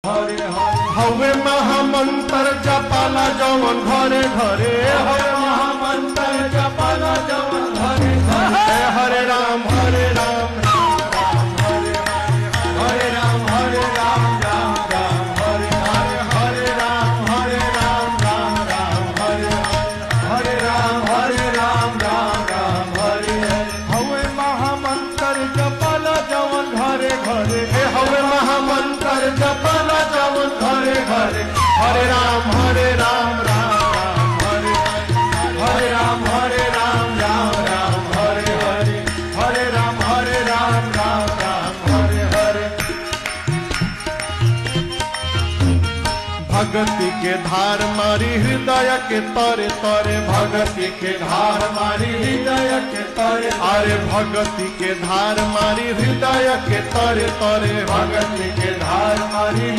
हरे हरे हवे महामंत्र जपाला जवन घरे घरे हरे महामंत्र जपाला जवन घरे घरे हरे राम हरे राम राम राम हरे हरे राम राम राम हरे हरे हरे राम राम राम हरे हरे राम राम राम हरे हरे हवे महामंत्र जपाला जवन घरे घरे हवे महामंत्र जपाला जवन घरे घरे हरे राम राम राम हरे हरे राम राम राम हरे हरे हरे राम राम राम हरे हरे भगति के धार मारी हृदय के तरे तरे भगति के धार मारी हृदय के तरे अरे भगति के धार मारी हृदय के तरे तरे भगति के धार मारी